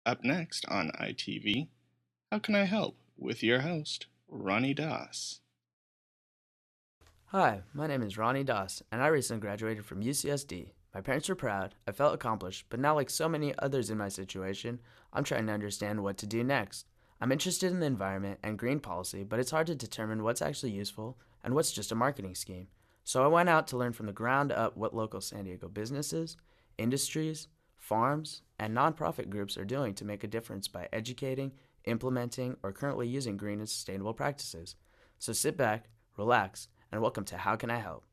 Up next on ITV, How Can I Help? With your host, Ronnie Das. Hi, my name is Ronnie Das, and I recently graduated from UCSD. My parents were proud, I felt accomplished, but now like so many others in my situation, I'm trying to understand what to do next. I'm interested in the environment and green policy, but it's hard to determine what's actually useful and what's just a marketing scheme. So I went out to learn from the ground up what local San Diego businesses, industries, farms, and nonprofit groups are doing to make a difference by educating, implementing, or currently using green and sustainable practices. So sit back, relax, and welcome to How Can I Help?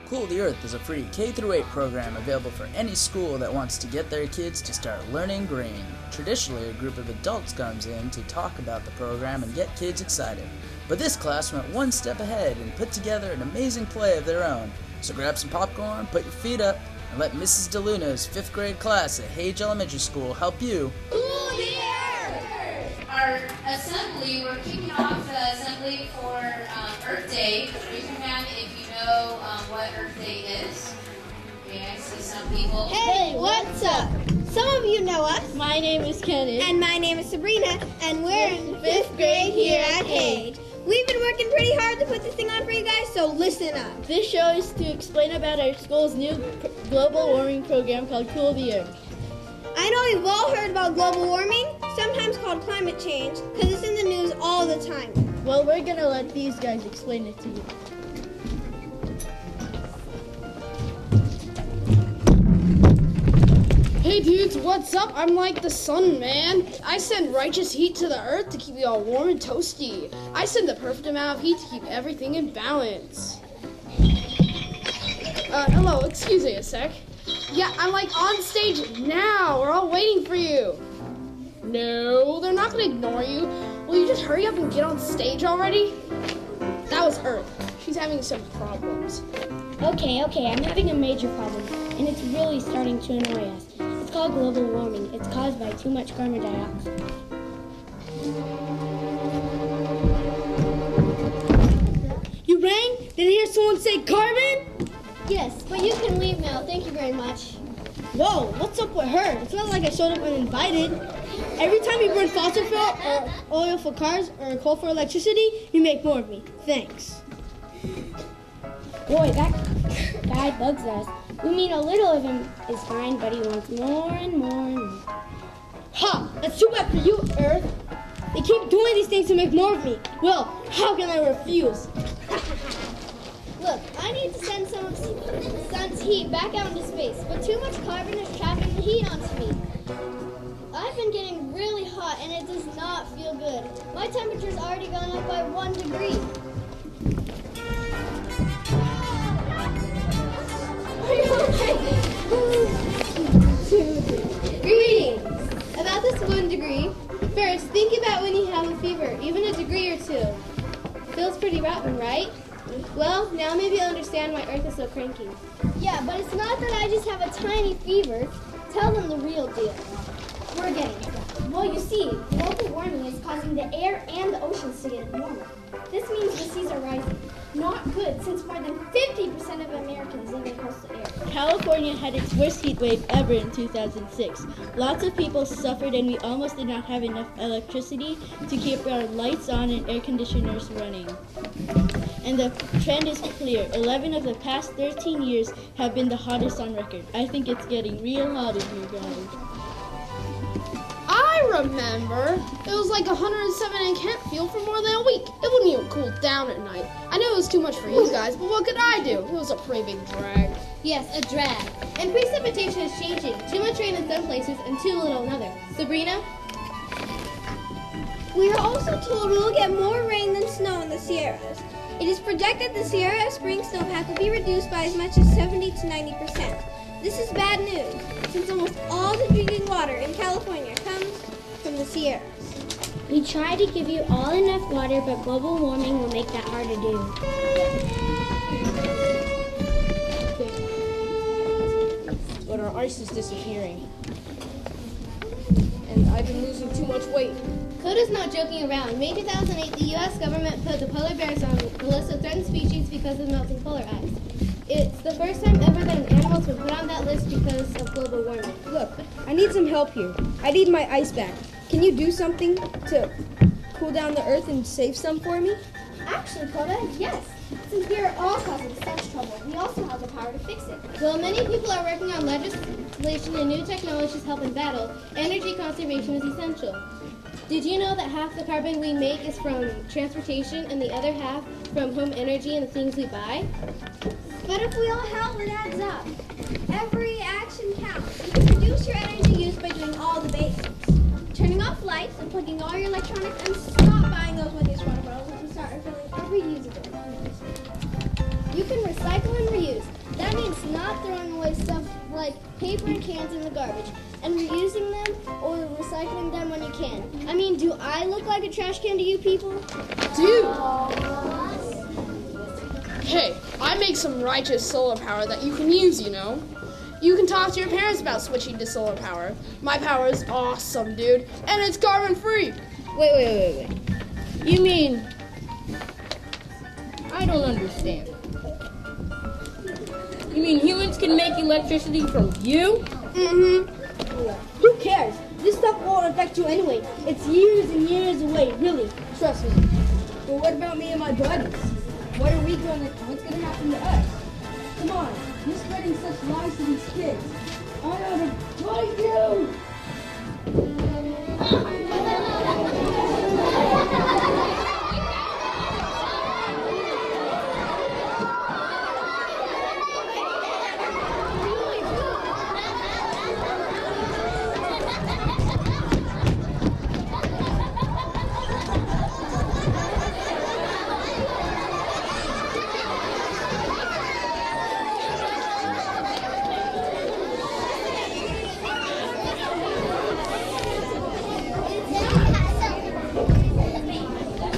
Cool the Earth is a free K-8 program available for any school that wants to get their kids to start learning green. Traditionally, a group of adults comes in to talk about the program and get kids excited. But this class went one step ahead and put together an amazing play of their own. So grab some popcorn, put your feet up, and let Mrs. DeLuna's 5th grade class at Hage Elementary School help you. Cool the Earth! Our assembly, we're kicking off the assembly for Earth Day. Raise your hand if you know what Earth Day is. Okay, I see some people. Hey, what's up? Some of you know us. My name is Kenneth. And my name is Sabrina, and we're in 5th grade here at Hage. We've been working pretty hard to put this thing on for you guys, so listen up. This show is to explain about our school's new global warming program called Cool the Earth. I know you've all heard about global warming, sometimes called climate change, because it's in the news all the time. Well, we're going to let these guys explain it to you. Hey dudes, what's up? I'm like the sun, man. I send righteous heat to the earth to keep you all warm and toasty. I send the perfect amount of heat to keep everything in balance. Hello, excuse me a sec. Yeah, I'm like on stage now. We're all waiting for you. No, they're not gonna ignore you. Will you just hurry up and get on stage already? That was Earth. She's having some problems. Okay, I'm having a major problem, and it's really starting to annoy us. It's called global warming. It's caused by too much carbon dioxide. You rang? Did I hear someone say carbon? Yes, but you can leave now. Thank you very much. Whoa, what's up with her? It's not like I showed up uninvited. Every time you burn fossil fuel or oil for cars or coal for electricity, you make more of me. Thanks. Boy, that guy bugs us. We mean a little of him is fine, but he wants more and more and more. Ha! That's too bad for you, Earth. They keep doing these things to make more of me. Well, how can I refuse? Look, I need to send some of the sun's heat back out into space, but too much carbon is trapping the heat onto me. I've been getting really hot, and it does not feel good. My temperature's already gone up by 1 degree. Greetings! About this 1 degree, first think about when you have a fever, even a degree or 2. Feels pretty rotten, right? Well, now maybe you'll understand why Earth is so cranky. Yeah, but it's not that I just have a tiny fever. Tell them the real deal. We're getting stuff. Well, you see, global warming is causing the air and the oceans to get warmer. This means the seas are rising. Not good, since more than 50% of Americans live in coastal areas. California had its worst heat wave ever in 2006. Lots of people suffered, and we almost did not have enough electricity to keep our lights on and air conditioners running. And the trend is clear. 11 of the past 13 years have been the hottest on record. I think it's getting real hot in here, guys. I remember. It was like 107 in Kentfield for more than a week. It wouldn't even cool down at night. I knew it was too much for you guys, but what could I do? It was a pretty big drag. Yes, a drag. And precipitation is changing. Too much rain in some places and too little in others. Sabrina? We are also told we will get more rain than snow in the Sierras. It is projected the Sierra spring snowpack will be reduced by as much as 70 to 90%. This is bad news, since almost all the drinking water in California comes from the Sierras. We try to give you all enough water, but global warming will make that hard to do. But our ice is disappearing. And I've been losing too much weight. Coda's not joking around. May 2008, the U.S. government put the polar bears on the list of threatened species because of melting polar ice. It's the first time ever that an animal's been put on that list because of global warming. Look, I need some help here. I need my ice back. Can you do something to cool down the earth and save some for me? Actually, Coda, yes. Since we are all causing such trouble, we also have the power to fix it. While many people are working on legislation and new technologies help in battle, energy conservation is essential. Did you know that half the carbon we make is from transportation and the other half from home energy and the things we buy? But if we all help, it adds up. Every action counts. You can reduce your energy use by doing all the basics. Turning off lights and plugging all your electronics, and stop buying those Wendy's water bottles and start refilling every reusable. You can recycle and reuse. That means not throwing away stuff like paper and cans in the garbage, and reusing them or recycling them when you can. I mean, do I look like a trash can to you people? Dude! Hey, I make some righteous solar power that you can use, you know? You can talk to your parents about switching to solar power. My power is awesome, dude, and it's carbon free. Wait. You mean... I don't understand. You mean humans can make electricity from you? Mm-hmm. Who cares? This stuff won't affect you anyway. It's years and years away, really. Trust me. But what about me and my buddies? What's gonna happen to us? Come on, you're spreading such lies to these kids. I'm gonna fight you!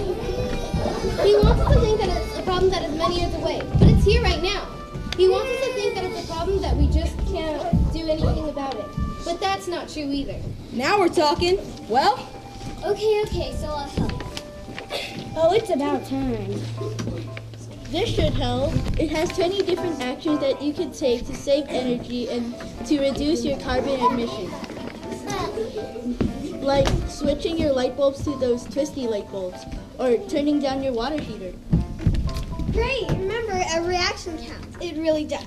He wants us to think that it's a problem that is many years away, but it's here right now. He wants us to think that it's a problem that we just can't do anything about it. But that's not true either. Now we're talking. Well, Okay, so I'll help. Oh, it's about time. This should help. It has 20 different actions that you can take to save energy and to reduce your carbon emissions. Like switching your light bulbs to those twisty light bulbs, or turning down your water heater. Great, remember every action counts. It really does.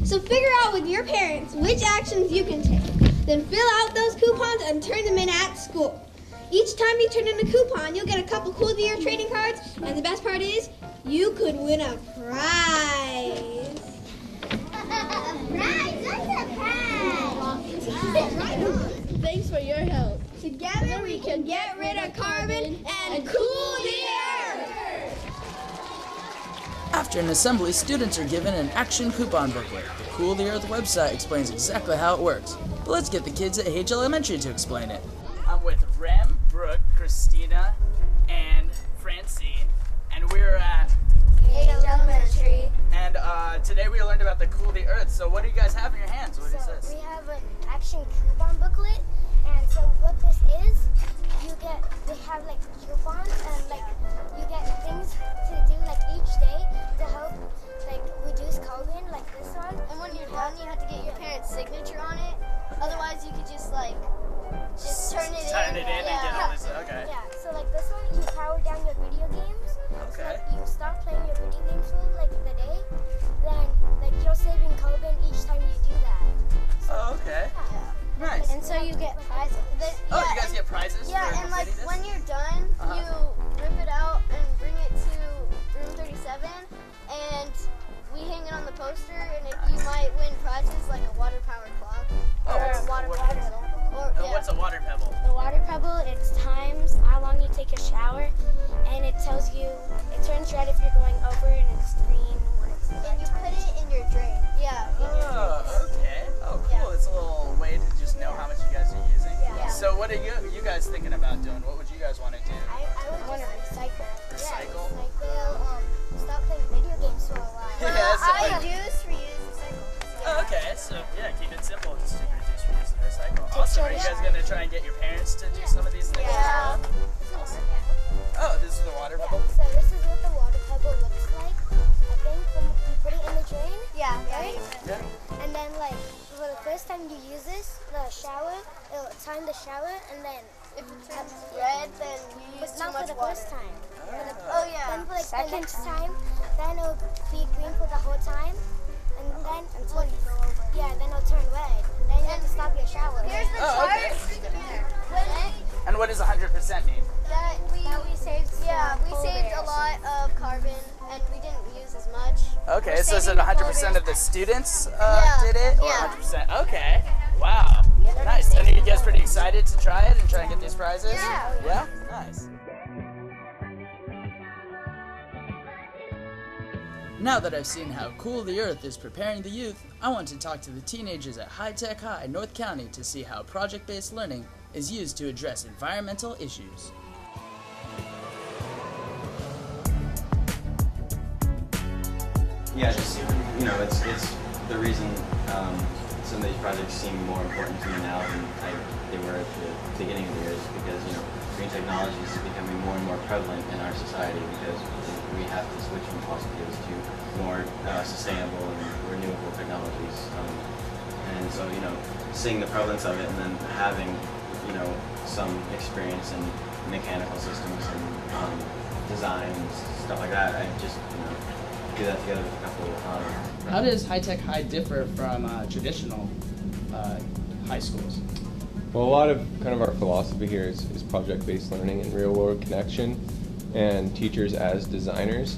So figure out with your parents which actions you can take. Then fill out those coupons and turn them in at school. Each time you turn in a coupon, you'll get a couple cool of the year trading cards, and the best part is, you could win a prize. Thanks for your help. Together we can get rid of carbon and cool the earth. After an assembly, students are given an action coupon booklet. The Cool the Earth website explains exactly how it works. But let's get the kids at Hage Elementary to explain it. I'm with Rem, Brooke, Christina, and Francine, and we're at Hage Elementary. And today we learned about the Cool the Earth. So what do you guys have in your hands? What is So this? we have an action coupon booklet, and so what this is, they have like coupons, and like you get things to do like each day to help like reduce carbon, like this one. And when you're done, you have to get your parents' signature on it. Otherwise, you could just turn it in. Turn it in and get all this. Okay. Yeah, so like this one, you power down your video games. So Okay. like you stop playing your video games for like the day, then like you're saving carbon each time you do that. Oh, okay. Nice. And so you get prizes. Oh, you guys get prizes? Yeah, for and like completing this? when you're done, you rip it out and bring it to room 37, and we hang it on the poster, and you might win prizes like a water-powered clock Oh, or what's- a water what pebble. is- Or What's a water pebble? The water pebble, it's times how long you take a shower, and it tells you, it turns red if you're going over, and it's green when it's And you put it in your drain. Yeah. Oh, okay. what are you guys thinking about doing? What would you guys want to do? I would want to recycle. Recycle? Yeah, recycle. Stop playing video games for a while. Reduce, reuse, recycle. Oh, okay, so yeah, keep it simple. Just reduce, reuse, and recycle. Awesome. Are you guys gonna try and get your parents to do some of these things? Yeah. Awesome. Oh, this is the water bubble? So this is what the water pebble looks like. I think when you put it in the drain. Yeah. Right? Yeah. And then like for the first time you use this, the shower, it'll time the shower, and then if it turns red, then you use too much water. Not for the first time. Then for like the next time, then it'll be green for the whole time, and then until then it'll turn red. Then you have to stop your shower. Here's the chart. And what does 100% mean? That we saved. Yeah, we saved a lot of carbon, and we didn't use as much. Okay, so is it 100% of the students did it, or 100%? Okay, wow, nice. And are you guys pretty excited to try it and try and get these prizes? Yeah. Yeah, nice. Now that I've seen how cool the Earth is preparing the youth, I want to talk to the teenagers at High Tech High, North County to see how project-based learning is used to address environmental issues. Yeah, just, it's the reason some of these projects seem more important to me now than they were at the beginning of the year is because, green technology is becoming more and more prevalent in our society because we have to switch from fossil fuels to more sustainable and renewable technologies. And so, seeing the prevalence of it and then having, some experience in mechanical systems and design and stuff like that, I just, do that together with a couple. How does High Tech High differ from traditional high schools? Well, a lot of our philosophy here is project-based learning and real-world connection and teachers as designers.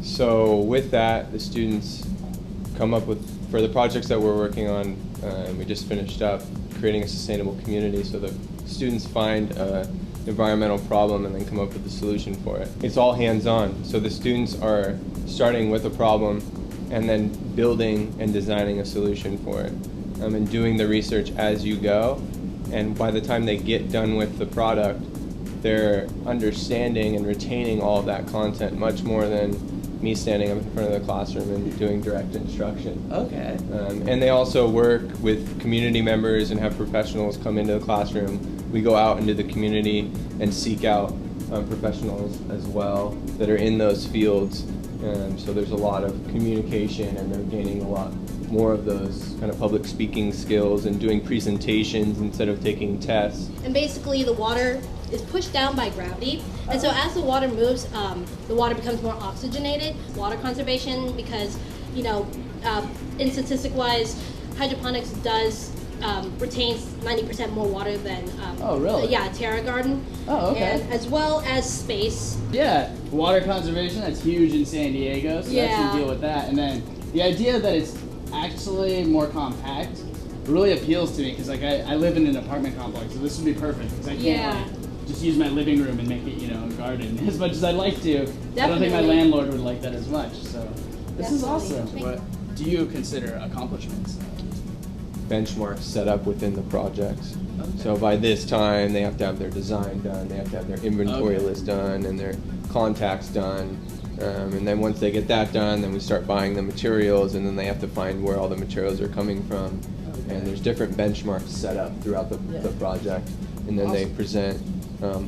So with that, the students come up with, for the projects that we're working on, we just finished up creating a sustainable community so the students find an environmental problem and then come up with a solution for it. It's all hands-on, so the students are starting with a problem and then building and designing a solution for it, and doing the research as you go. And by the time they get done with the product, they're understanding and retaining all of that content much more than me standing up in front of the classroom and doing direct instruction. Okay. And they also work with community members and have professionals come into the classroom. We go out into the community and seek out professionals as well that are in those fields. So there's a lot of communication, and they're gaining a lot more of those kind of public speaking skills and doing presentations instead of taking tests. And basically the water is pushed down by gravity, and so as the water moves, the water becomes more oxygenated. Water conservation, because in statistic-wise, hydroponics does retains 90% more water than oh really? Yeah, terra garden. Oh, okay. And as well as space. Yeah, water conservation, that's huge in San Diego, so that should deal with that. And then the idea that it's actually more compact really appeals to me because I live in an apartment complex, so this would be perfect because I can't just use my living room and make it a garden as much as I'd like to. Definitely. I don't think my landlord would like that as much. So this is awesome. What do you consider accomplishments? Benchmarks set up within the projects. Okay. So by this time, they have to have their design done, they have to have their inventory list done, and their contacts done. And then once they get that done, then we start buying the materials, and then they have to find where all the materials are coming from. Okay. And there's different benchmarks set up throughout the project, and then they present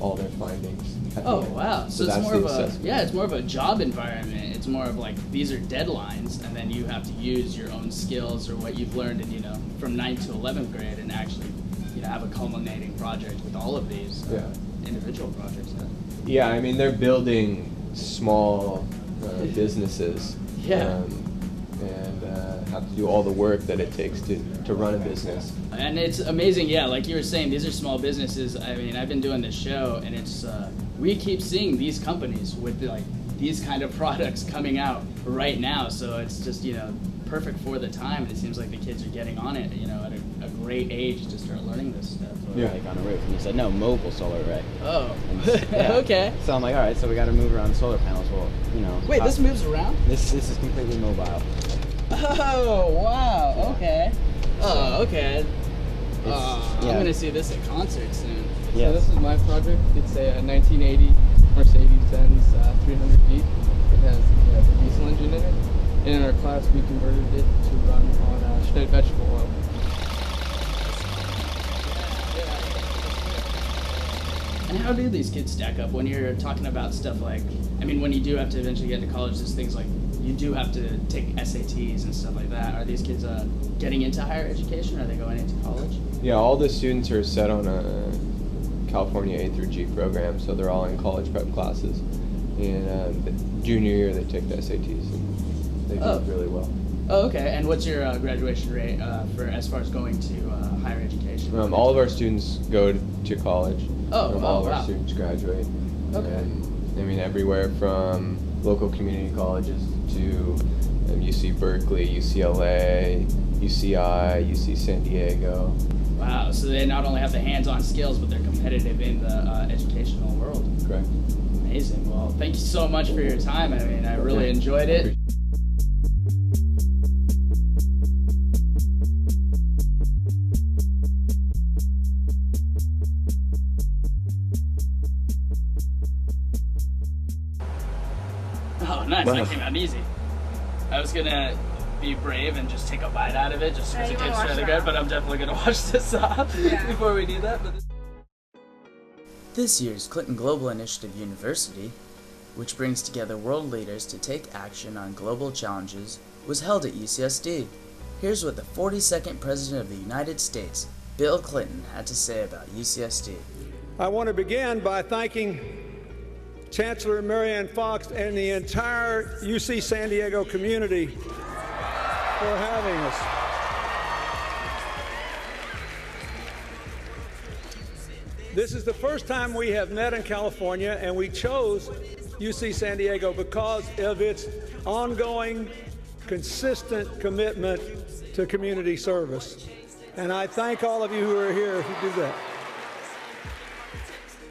all their findings. Oh wow! So it's more of it's more of a job environment. It's more of like these are deadlines, and then you have to use your own skills or what you've learned in from 9th to 11th grade, and actually have a culminating project with all of these individual projects. Yeah, I mean they're building small businesses. And have to do all the work that it takes to run a business. And it's amazing, like you were saying, these are small businesses. I mean, I've been doing this show, and it's we keep seeing these companies with these kind of products coming out right now. So it's just perfect for the time. It seems like the kids are getting on it, at a great age to start learning this stuff. Like on a roof, and he said, no, mobile solar array. Oh, yeah. Okay. So I'm like, all right, so we got to move around the solar panels. Well, Wait, this moves around? This is completely mobile. Oh, wow, okay. Oh, okay. I'm going to see this at concert soon. So this is my project. It's a 1980 Mercedes-Benz 300 feet. It has a diesel engine in it. And in our class, we converted it to run on shredded vegetable oil. And how do these kids stack up when you're talking about stuff like, I mean, when you do have to eventually get into college, there's things like you do have to take SATs and stuff like that. Are these kids getting into higher education? Or are they going into college? Yeah, all the students are set on a California A through G program, so they're all in college prep classes. And the junior year, they take the SATs, and they do really well. Oh, okay. And what's your graduation rate for as far as going to higher education? All of our students go to college. All of our students graduate. Okay. And, I mean, everywhere from local community colleges to UC Berkeley, UCLA, UCI, UC San Diego. Wow, so they not only have the hands-on skills, but they're competitive in the educational world. Correct. Amazing. Well, thank you so much for your time. I mean, I really enjoyed it. Oh, nice. That came out easy. I was going to be brave and just take a bite out of it just because it tastes really good, but I'm definitely going to wash this off before we do that. This year's Clinton Global Initiative University, which brings together world leaders to take action on global challenges, was held at UCSD. Here's what the 42nd President of the United States, Bill Clinton, had to say about UCSD. I want to begin by thanking Chancellor Marianne Fox and the entire UC San Diego community for having us. This is the first time we have met in California, and we chose UC San Diego because of its ongoing, consistent commitment to community service. And I thank all of you who are here who do that.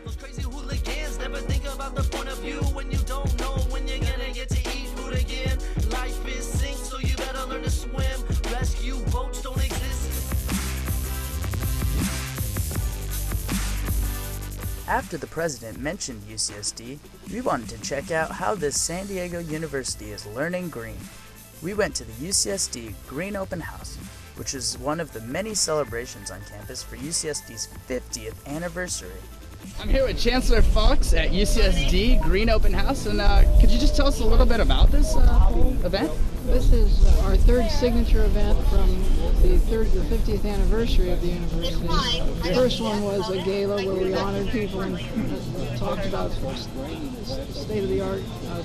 Those crazy hooligans never think about the point of view when you don't know when you're gonna get to eat food again. Life is sink, so you better learn to swim. Rescue boats don't exist. After the president mentioned UCSD, we wanted to check out how this San Diego University is learning green. We went to the UCSD Green Open House, which is one of the many celebrations on campus for UCSD's 50th anniversary. I'm here with Chancellor Fox at UCSD Green Open House, and could you just tell us a little bit about this whole event? This is our third signature event from the 50th anniversary of the university. The first one was a gala where we honored people and talked about state-of-the-art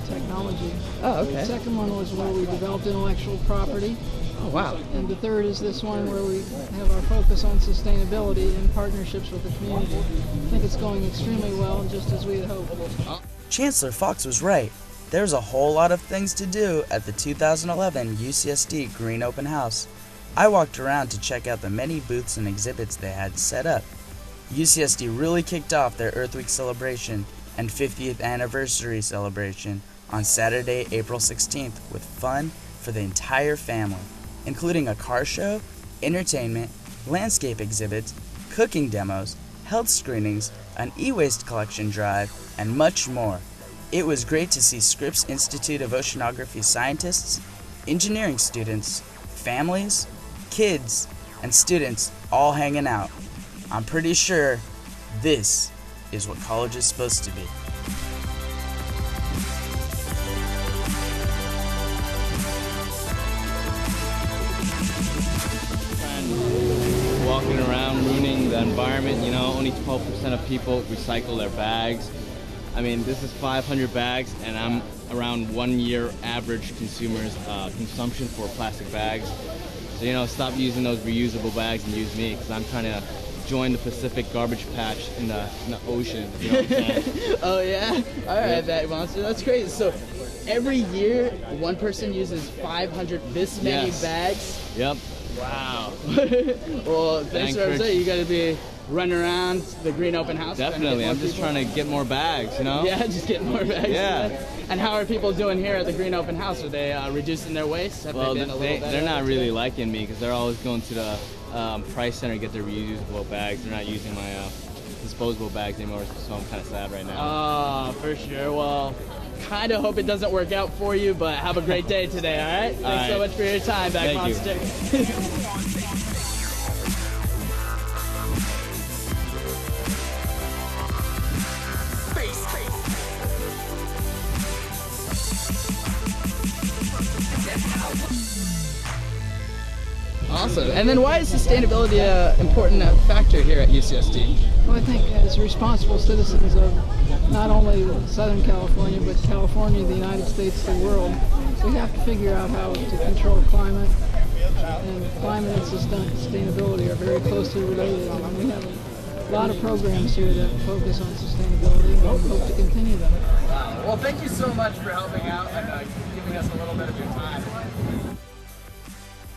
technology. Oh, okay. The second one was where we developed intellectual property. Oh, wow. And the third is this one where we have our focus on sustainability and partnerships with the community. I think it's going extremely well, just as we had hoped. Chancellor Fox was right. There's a whole lot of things to do at the 2011 UCSD Green Open House. I walked around to check out the many booths and exhibits they had set up. UCSD really kicked off their Earth Week celebration and 50th anniversary celebration on Saturday, April 16th with fun for the entire family, including a car show, entertainment, landscape exhibits, cooking demos, health screenings, an e-waste collection drive, and much more. It was great to see Scripps Institute of Oceanography scientists, engineering students, families, kids, and students all hanging out. I'm pretty sure this is what college is supposed to be. Walking around ruining the environment, you know, only 12% of people recycle their bags. I mean, this is 500 bags, and I'm around 1 year average consumer's consumption for plastic bags. So, you know, stop using those reusable bags and use me, because I'm trying to join the Pacific garbage patch in the ocean. You know what I'm saying? Oh, yeah? All right, Bag Monster. That's crazy. So every year, one person uses 500 this many bags? Yep. Wow. Well, thanks for saying. You got to be running around the Green Open House. Definitely. I'm just trying to get more bags, you know? Yeah, just get more bags. Yeah. And how are people doing here at the Green Open House? Are they reducing their waste? Have Well, they been a little better? they're not really liking me because they're always going to the Price Center get their reusable bags. They're not using my disposable bags anymore, so I'm kind of sad right now. For sure. Well, kind of hope it doesn't work out for you, but have a great day today, all right? Thanks so much for your time, back Thank on you. stick. Awesome. And then why is sustainability an important factor here at UCSD? Well, I think as responsible citizens of not only Southern California, but California, the United States, the world, we have to figure out how to control climate. And climate and sustainability are very closely related. And we have a lot of programs here that focus on sustainability, and we hope to continue them. Wow. Well, thank you so much for helping out and giving us a little bit of your time.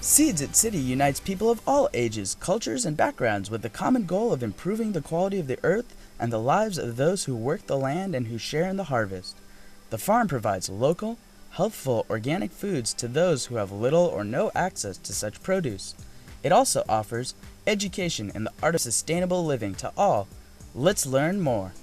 Seeds at City unites people of all ages, cultures, and backgrounds with the common goal of improving the quality of the earth and the lives of those who work the land and who share in the harvest. The farm provides local, healthful organic foods to those who have little or no access to such produce. It also offers education in the art of sustainable living to all. Let's learn more.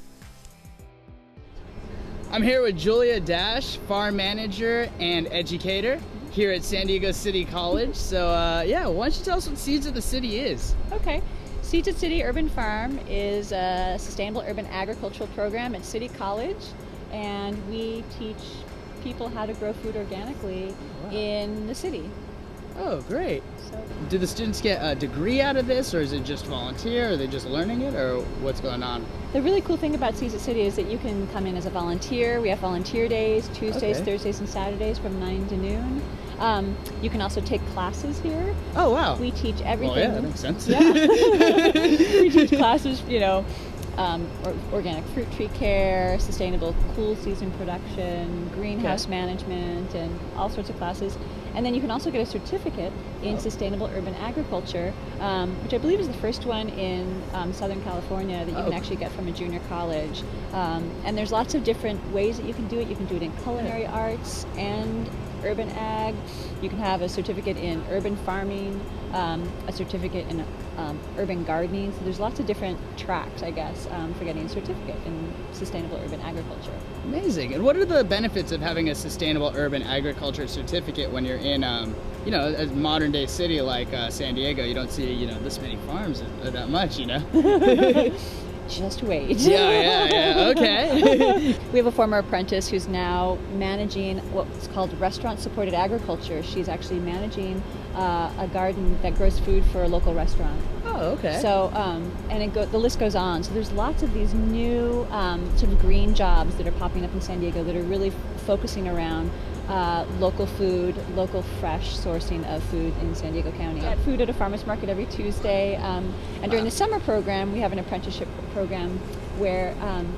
I'm here with Julia Dash, farm manager and educator here at San Diego City College. So yeah, why don't you tell us what Seeds of the City is? Okay. Seeds of City Urban Farm is a sustainable urban agricultural program at City College, and we teach people how to grow food organically in the city. Oh, great. So, do the students get a degree out of this, or is it just volunteer? Are they just learning it, or what's going on? the really cool thing about Seeds of City is that you can come in as a volunteer. We have volunteer days, Tuesdays, Thursdays, and Saturdays from 9 to noon. You can also take classes here. Oh, wow. We teach everything. Well, yeah, that makes sense. Yeah. We teach classes, you know, organic fruit tree care, sustainable cool season production, greenhouse management, and all sorts of classes. And then you can also get a certificate in sustainable urban agriculture, which I believe is the first one in Southern California that you can actually get from a junior college. And there's lots of different ways that you can do it. You can do it in culinary arts and urban ag. You can have a certificate in urban farming, a certificate in urban gardening. So there's lots of different tracks, I guess, for getting a certificate in sustainable urban agriculture. Amazing. And what are the benefits of having a sustainable urban agriculture certificate when you're in, you know, a modern day city like San Diego? You don't see, you know, this many farms that much, you know? Just wait. Yeah, okay. We have a former apprentice who's now managing what's called restaurant-supported agriculture. She's actually managing a garden that grows food for a local restaurant. Oh, okay. So, and the list goes on. So there's lots of these new sort of green jobs that are popping up in San Diego that are really focusing around local food, local fresh sourcing of food in San Diego County. We get food at a farmer's market every Tuesday. And during the summer program, we have an apprenticeship program where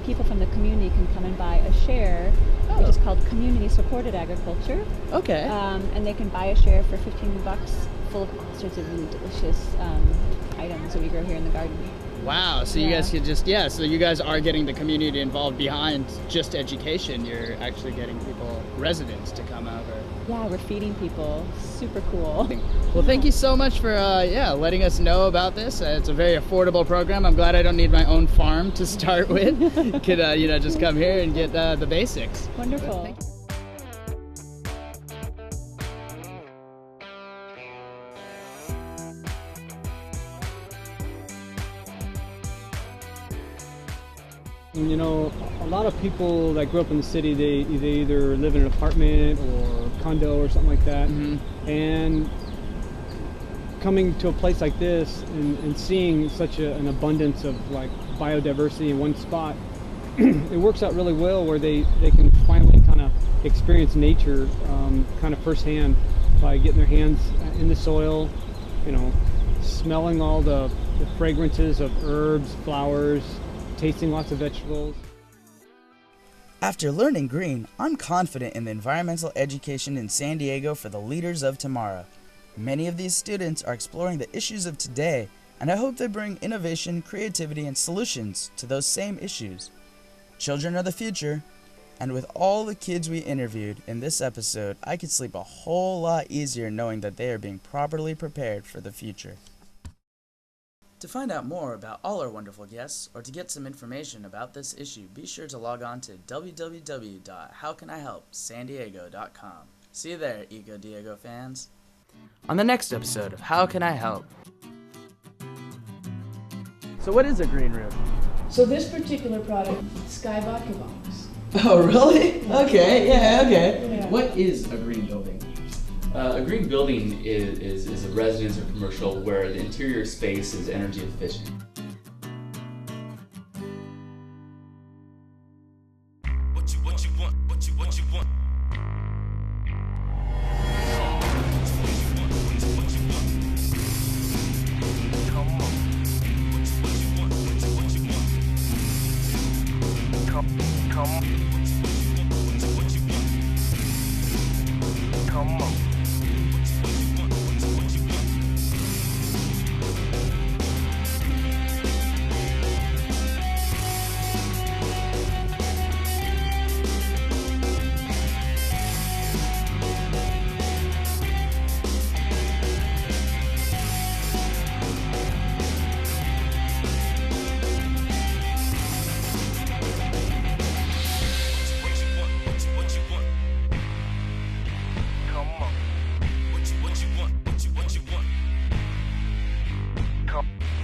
people from the community can come and buy a share, which is called community supported agriculture. Okay. And they can buy a share for $15 full of all sorts of really delicious items that we grow here in the garden. Wow, so you guys could just, so you guys are getting the community involved behind just education. You're actually getting people, residents, to come over. Yeah, we're feeding people. Super cool. Well, thank you so much for, letting us know about this. It's a very affordable program. I'm glad I don't need my own farm to start with. Could, just come here and get the basics. Wonderful. Thank you. You know, a lot of people that grew up in the city, they either live in an apartment or condo or something like that. And coming to a place like this and seeing such an abundance of like biodiversity in one spot, it works out really well where they can finally kind of experience nature kind of firsthand by getting their hands in the soil, you know, smelling all the fragrances of herbs, flowers, tasting lots of vegetables. After learning green, I'm confident in the environmental education in San Diego for the leaders of tomorrow. Many of these students are exploring the issues of today, and I hope they bring innovation, creativity, and solutions to those same issues. Children are the future, and with all the kids we interviewed in this episode, I could sleep a whole lot easier knowing that they are being properly prepared for the future. To find out more about all our wonderful guests, or to get some information about this issue, be sure to log on to www.howcanihelpsandiego.com. See you there, Eco Diego fans. On the next episode of How Can I Help? So what is a green roof? So this particular product, Sky Vodka Bombs. Oh, really? Okay, yeah. Yeah. What is a green building? A green building is a residence or commercial where the interior space is energy efficient. What you want, what you want.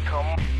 Come